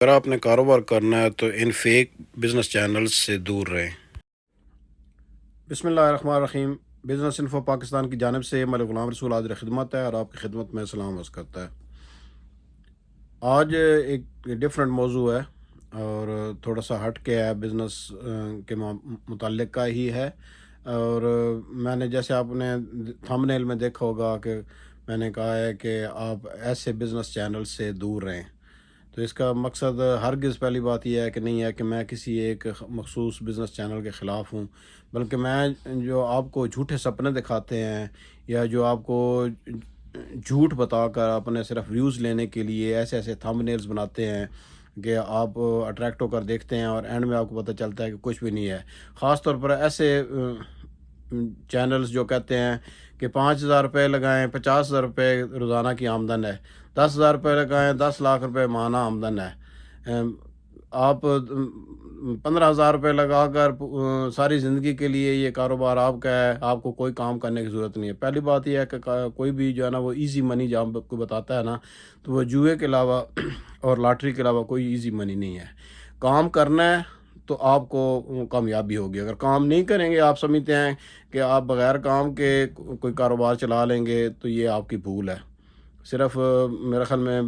اگر آپ نے کاروبار کرنا ہے تو ان فیک بزنس چینلز سے دور رہیں۔ بسم اللہ الرحمن الرحیم۔ بزنس انفو پاکستان کی جانب سے میں غلام رسول حاضر خدمت ہے اور آپ کی خدمت میں سلام عرض کرتا ہے۔ آج ایک ڈفرینٹ موضوع ہے اور تھوڑا سا ہٹ کے ہے، بزنس کے متعلق کا ہی ہے، اور میں نے جیسے آپ نے تھمبنیل میں دیکھا ہوگا کہ میں نے کہا ہے کہ آپ ایسے بزنس چینل سے دور رہیں۔ تو اس کا مقصد ہرگز پہلی بات یہ ہے کہ نہیں ہے کہ میں کسی ایک مخصوص بزنس چینل کے خلاف ہوں، بلکہ میں جو آپ کو جھوٹے سپنے دکھاتے ہیں یا جو آپ کو جھوٹ بتا کر اپنے صرف ویوز لینے کے لیے ایسے ایسے تھمب نیلز بناتے ہیں کہ آپ اٹریکٹ ہو کر دیکھتے ہیں اور اینڈ میں آپ کو پتہ چلتا ہے کہ کچھ بھی نہیں ہے۔ خاص طور پر ایسے چینلز جو کہتے ہیں کہ 5,000 روپے لگائیں 50,000 روپے روزانہ کی آمدن ہے، 10,000 روپے لگائیں 10 لاکھ روپے ماہانہ آمدن ہے۔ آپ 15,000 روپے لگا کر ساری زندگی کے لیے یہ کاروبار آپ کا ہے، آپ کو کوئی کام کرنے کی ضرورت نہیں ہے۔ پہلی بات یہ ہے کہ کوئی بھی جو ہے نا وہ ایزی منی جب کوئی بتاتا ہے نا تو وہ جوئے کے علاوہ اور لاٹری کے علاوہ کوئی ایزی منی نہیں ہے۔ کام کرنا ہے تو آپ کو کامیابی ہوگی۔ اگر کام نہیں کریں گے، آپ سمجھتے ہیں کہ آپ بغیر کام کے کوئی کاروبار چلا لیں گے، تو یہ آپ کی بھول ہے۔ صرف میرے خیال میں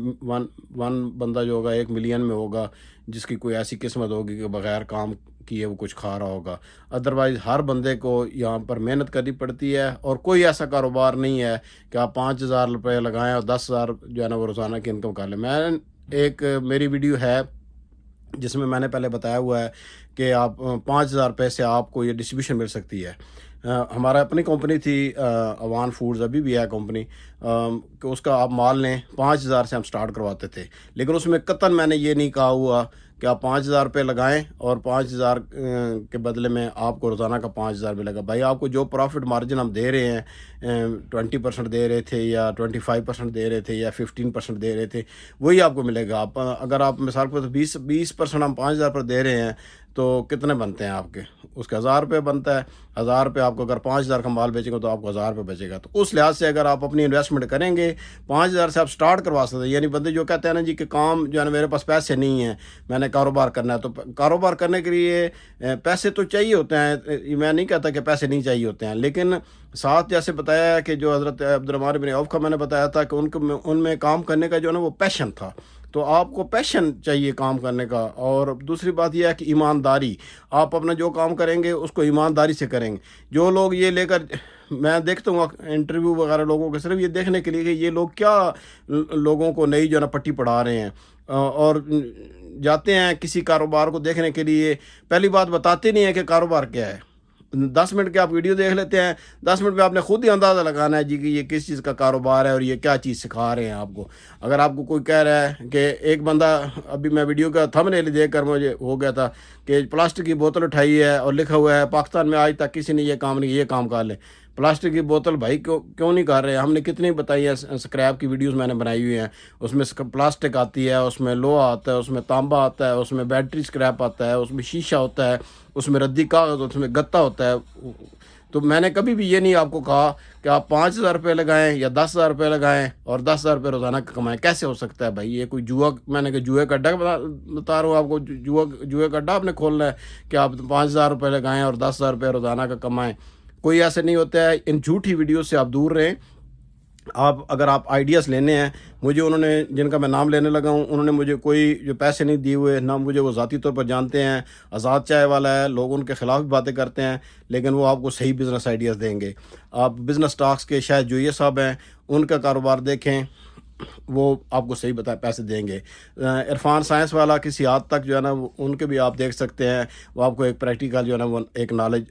ون بندہ جو ہوگا 1 ملین میں ہوگا جس کی کوئی ایسی قسمت ہوگی کہ بغیر کام کیے وہ کچھ کھا رہا ہوگا۔ ادروائز ہر بندے کو یہاں پر محنت کرنی پڑتی ہے، اور کوئی ایسا کاروبار نہیں ہے کہ آپ 5,000 روپے لگائیں اور 10,000 جو ہے نا وہ روزانہ کی انکم کر لیں۔ میری ویڈیو ہے جس میں میں نے پہلے بتایا ہوا ہے کہ آپ 5,000 روپے سے آپ کو یہ ڈسٹریبیوشن مل سکتی ہے۔ ہمارا اپنی کمپنی تھی اوان فوڈز، ابھی بھی ہے کمپنی، کہ اس کا آپ مال لیں 5,000 سے ہم سٹارٹ کرواتے تھے، لیکن اس میں قطعاً میں نے یہ نہیں کہا ہوا کہ آپ 5,000 روپے لگائیں اور 5,000 کے بدلے میں آپ کو روزانہ کا 5,000 بھی لگا۔ بھائی آپ کو جو پروفٹ مارجن ہم دے رہے ہیں 20% دے رہے تھے یا 25% دے رہے تھے یا 15% دے رہے تھے، وہی آپ کو ملے گا۔ اگر آپ مثال پر 20% ہم 5,000 پر دے رہے ہیں تو کتنے بنتے ہیں آپ کے؟ اس کا 1,000 روپے بنتا ہے۔ 1,000 روپے آپ کو اگر 5,000 کا مال بیچیں گے تو آپ کو 1,000 روپے بچے گا۔ تو اس لحاظ سے اگر آپ اپنی انویسٹمنٹ کریں گے 5,000 سے آپ سٹارٹ کروا سکتے ہیں۔ یعنی بندے جو کہتے ہیں نا جی کہ کام جو ہے نا میرے پاس پیسے نہیں ہیں، میں نے کاروبار کرنا ہے، تو کاروبار کرنے کے لیے پیسے تو چاہیے ہوتے ہیں، میں نہیں کہتا کہ پیسے نہیں چاہیے ہوتے ہیں، لیکن ساتھ جیسے بتایا ہے کہ جو حضرت عبدالرحمن بن عوف کا میں نے بتایا تھا کہ ان میں کام کرنے کا جو ہے نا وہ پیشن تھا۔ تو آپ کو پیشن چاہیے کام کرنے کا، اور دوسری بات یہ ہے کہ ایمانداری، آپ اپنا جو کام کریں گے اس کو ایمانداری سے کریں گے۔ جو لوگ یہ لے کر، میں دیکھتا ہوں انٹرویو وغیرہ لوگوں کے صرف یہ دیکھنے کے لیے کہ یہ لوگ کیا لوگوں کو نئی جو ہے نا پٹی پڑھا رہے ہیں، اور جاتے ہیں کسی کاروبار کو دیکھنے کے لیے، پہلی بات بتاتے نہیں ہیں کہ کاروبار کیا ہے۔ 10 منٹ کے آپ ویڈیو دیکھ لیتے ہیں، 10 منٹ میں آپ نے خود ہی اندازہ لگانا ہے جی کہ یہ کس چیز کا کاروبار ہے اور یہ کیا چیز سکھا رہے ہیں آپ کو۔ اگر آپ کو کوئی کہہ رہا ہے کہ ایک بندہ، ابھی میں ویڈیو کا تھمبنیل دیکھ کر مجھے ہو گیا تھا کہ پلاسٹک کی بوتل اٹھائی ہے اور لکھا ہوا ہے پاکستان میں آج تک کسی نے یہ کام نہیں، یہ کام کر لیں۔ پلاسٹک کی بوتل بھائی کیوں نہیں کر رہے؟ ہم نے کتنی بتائی ہے، اسکریپ کی ویڈیوز میں نے بنائی ہوئی ہیں، اس میں پلاسٹک آتی ہے، اس میں لوہا آتا ہے، اس میں تانبا آتا ہے، اس میں بیٹری اسکریپ آتا ہے، اس میں شیشہ ہوتا ہے، اس میں ردی کاغذ، اس میں گتا ہوتا ہے۔ تو میں نے کبھی بھی یہ نہیں آپ کو کہا کہ آپ 5,000 روپے لگائیں یا 10,000 روپے لگائیں اور 10,000 روپے روزانہ کمائیں۔ کیسے ہو سکتا ہے بھائی؟ یہ کوئی جوا، میں نے کہا جوئے کا اڈا بتا رہا ہوں آپ کو، جوئے کا اڈا آپ نے کھولنا ہے کہ آپ 5,000 روپے لگائیں اور 10,000 روپے روزانہ کا کمائیں؟ کوئی ایسے نہیں ہوتا ہے۔ ان جھوٹی ویڈیو سے آپ دور رہیں۔ اگر آپ آئیڈیاز لینے ہیں، مجھے انہوں نے، جن کا میں نام لینے لگا ہوں، انہوں نے مجھے کوئی جو پیسے نہیں دیے ہوئے، نہ مجھے وہ ذاتی طور پر جانتے ہیں، آزاد چائے والا ہے، لوگ ان کے خلاف بھی باتیں کرتے ہیں، لیکن وہ آپ کو صحیح بزنس آئیڈیاز دیں گے۔ آپ بزنس ٹاکس کے شاید جو یہ صاحب ہیں ان کا کاروبار دیکھیں، وہ آپ کو صحیح پیسے دیں گے۔ عرفان سائنس والا کسی حد تک جو ہے نا ان کے بھی آپ دیکھ سکتے ہیں، وہ آپ کو ایک پریکٹیکل جو ہے نا وہ ایک نالج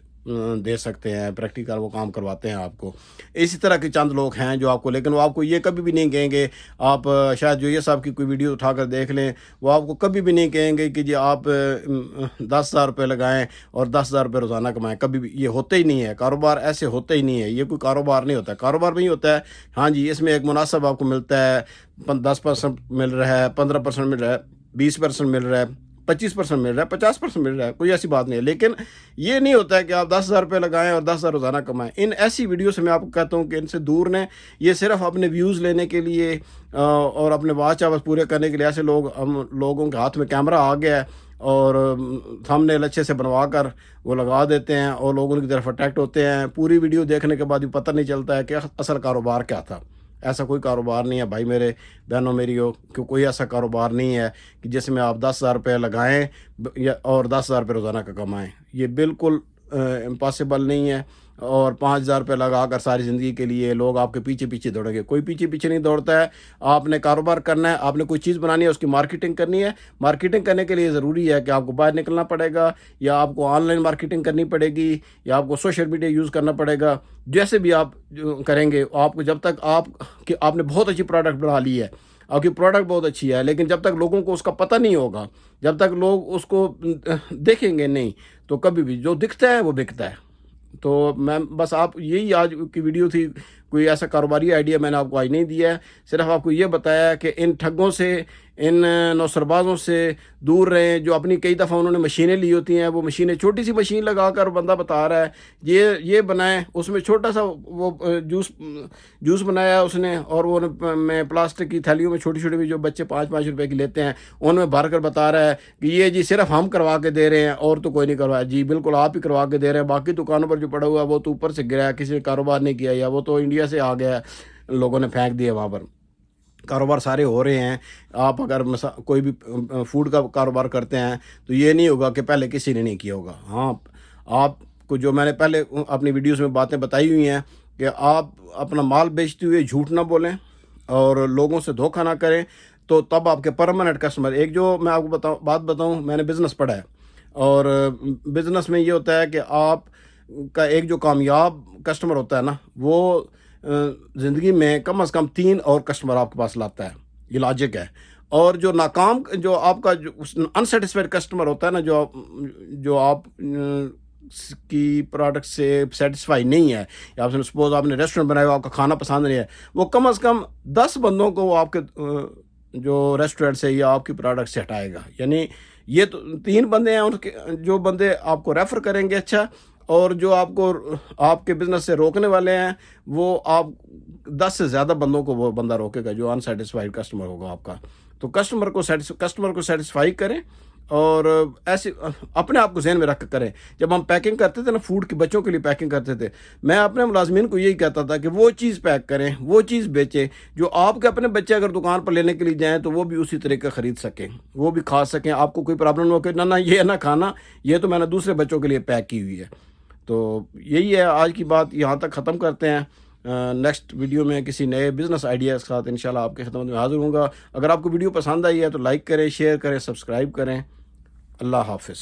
دے سکتے ہیں، پریکٹیکل وہ کام کرواتے ہیں آپ کو۔ اسی طرح کے چند لوگ ہیں جو آپ کو، لیکن وہ آپ کو یہ کبھی بھی نہیں کہیں گے۔ آپ شاید جو یہ صاحب کی کوئی ویڈیو اٹھا کر دیکھ لیں، وہ آپ کو کبھی بھی نہیں کہیں گے کہ جی آپ 10,000 روپے لگائیں اور 10,000 روپے روزانہ کمائیں۔ کبھی بھی یہ ہوتا ہی نہیں ہے، کاروبار ایسے ہوتا ہی نہیں ہے، یہ کوئی کاروبار نہیں ہوتا ہے۔ کاروبار نہیں ہوتا ہے، ہاں جی اس میں ایک مناسب آپ کو ملتا ہے، 10% مل رہا ہے، 15% مل رہا ہے، 20% مل رہا ہے، 25% مل رہا ہے، 50% مل رہا ہے، کوئی ایسی بات نہیں ہے. لیکن یہ نہیں ہوتا ہے کہ آپ 10,000 روپے لگائیں اور 10,000 روزانہ کمائیں. ان ایسی ویڈیو سے میں آپ کو کہتا ہوں کہ ان سے دور رہیں. یہ صرف اپنے ویوز لینے کے لیے اور اپنے واچ آورز پورے کرنے کے لیے ایسے ہم لوگوں کے ہاتھ میں کیمرہ آ گیا ہے اور تھمبنیل اچھے سے بنوا کر وہ لگا دیتے ہیں اور لوگ ان کی طرف اٹریکٹ ہوتے ہیں. پوری ویڈیو دیکھنے کے بعد بھی پتہ نہیں چلتا ہے کہ اصل کاروبار کیا تھا. ایسا کوئی کاروبار نہیں ہے بھائی میرے، بہنوں میری ہو، کہ کوئی ایسا کاروبار نہیں ہے کہ جس میں آپ 10,000 روپے لگائیں اور 10,000 روپے روزانہ کا کمائیں. یہ بالکل امپاسبل نہیں ہے. اور 5,000 روپے لگا کر ساری زندگی کے لیے لوگ آپ کے پیچھے پیچھے دوڑیں گے. کوئی پیچھے پیچھے نہیں دوڑتا ہے. آپ نے کاروبار کرنا ہے، آپ نے کوئی چیز بنانی ہے، اس کی مارکیٹنگ کرنی ہے. مارکیٹنگ کرنے کے لیے ضروری ہے کہ آپ کو باہر نکلنا پڑے گا، یا آپ کو آن لائن مارکیٹنگ کرنی پڑے گی، یا آپ کو سوشل میڈیا یوز کرنا پڑے گا. جیسے بھی آپ کریں گے، آپ کو جب تک آپ نے بہت اچھی پروڈکٹ بنا لی ہے، آپ کی پروڈکٹ بہت اچھی ہے، لیکن جب تک لوگوں کو اس کا پتہ نہیں ہوگا، جب تک لوگ اس کو دیکھیں گے نہیں، تو کبھی بھی جو دکھتا ہے وہ بکتا ہے. تو میں بس آپ یہی آج کی ویڈیو تھی. کوئی ایسا کاروباری آئیڈیا میں نے آپ کو آج نہیں دیا ہے. صرف آپ کو یہ بتایا کہ ان ٹھگوں سے، ان نوسربازوں سے دور رہیں. جو اپنی کئی دفعہ انہوں نے مشینیں لی ہوتی ہیں، وہ مشینیں چھوٹی سی مشین لگا کر بندہ بتا رہا ہے یہ بنائیں، اس میں چھوٹا سا وہ جوس بنایا اس نے، اور وہ میں پلاسٹک کی تھیلیوں میں چھوٹی چھوٹی بھی جو بچے 5-5 روپے کی لیتے ہیں ان میں بھر کر بتا رہا ہے کہ یہ جی صرف ہم کروا کے دے رہے ہیں اور تو کوئی نہیں کروایا. جی بالکل آپ ہی کروا کے دے رہے ہیں. باقی دکانوں پر جو پڑا ہوا ہے وہ تو اوپر سے گرا ہے، کسی نے کاروبار نہیں کیا، یا وہ تو انڈیا سے آ گیا ہے، لوگوں نے پھینک دیا وہاں پر. کاروبار سارے ہو رہے ہیں. آپ اگر کوئی بھی فوڈ کا کاروبار کرتے ہیں تو یہ نہیں ہوگا کہ پہلے کسی نے نہیں کیا ہوگا. ہاں، آپ کو جو میں نے پہلے اپنی ویڈیوز میں باتیں بتائی ہوئی ہیں کہ آپ اپنا مال بیچتے ہوئے جھوٹ نہ بولیں اور لوگوں سے دھوکہ نہ کریں، تو تب آپ کے پرماننٹ کسٹمر. ایک جو میں آپ کو بات بتاؤں، میں نے بزنس پڑھا ہے، اور بزنس میں یہ ہوتا ہے کہ آپ کا ایک جو کامیاب کسٹمر ہوتا ہے نا، وہ زندگی میں کم از کم 3 اور کسٹمر آپ کے پاس لاتا ہے. یہ لاجک ہے. اور جو ناکام، جو آپ کا جو انسیٹسفائڈ کسٹمر ہوتا ہے نا، جو آپ کی پروڈکٹ سے سیٹسفائی نہیں ہے، یا آپ سپوز آپ نے ریسٹورنٹ بنایا ہوا، آپ کا کھانا پسند نہیں ہے، وہ کم از کم 10 بندوں کو وہ آپ کے جو ریسٹورنٹ سے یا آپ کی پروڈکٹ سے ہٹائے گا. یعنی یہ تو 3 بندے ہیں، ان کے جو بندے آپ کو ریفر کریں گے اچھا، اور جو آپ کے بزنس سے روکنے والے ہیں وہ آپ 10 سے زیادہ بندوں کو وہ بندہ روکے گا جو انسیٹسفائڈ کسٹمر ہوگا آپ کا. تو کسٹمر کو سیٹسفائی کریں، اور ایسے اپنے آپ کو ذہن میں رکھ کریں. جب ہم پیکنگ کرتے تھے نا، فوڈ کے بچوں کے لیے پیکنگ کرتے تھے، میں اپنے ملازمین کو یہی کہتا تھا کہ وہ چیز پیک کریں، وہ چیز بیچیں جو آپ کے اپنے بچے اگر دکان پر لینے کے لیے جائیں تو وہ بھی اسی طریقے خرید سکیں، وہ بھی کھا سکیں. آپ کو کوئی پرابلم نہ ہو کہ نہ یہ نہ کھانا، یہ تو میں نے دوسرے بچوں کے لیے پیک کی ہوئی ہے. تو یہی ہے آج کی بات. یہاں تک ختم کرتے ہیں. نیکسٹ ویڈیو میں کسی نئے بزنس آئیڈیاز کے ساتھ انشاءاللہ آپ کی خدمت میں حاضر ہوں گا. اگر آپ کو ویڈیو پسند آئی ہے تو لائک کریں، شیئر کریں، سبسکرائب کریں. اللہ حافظ.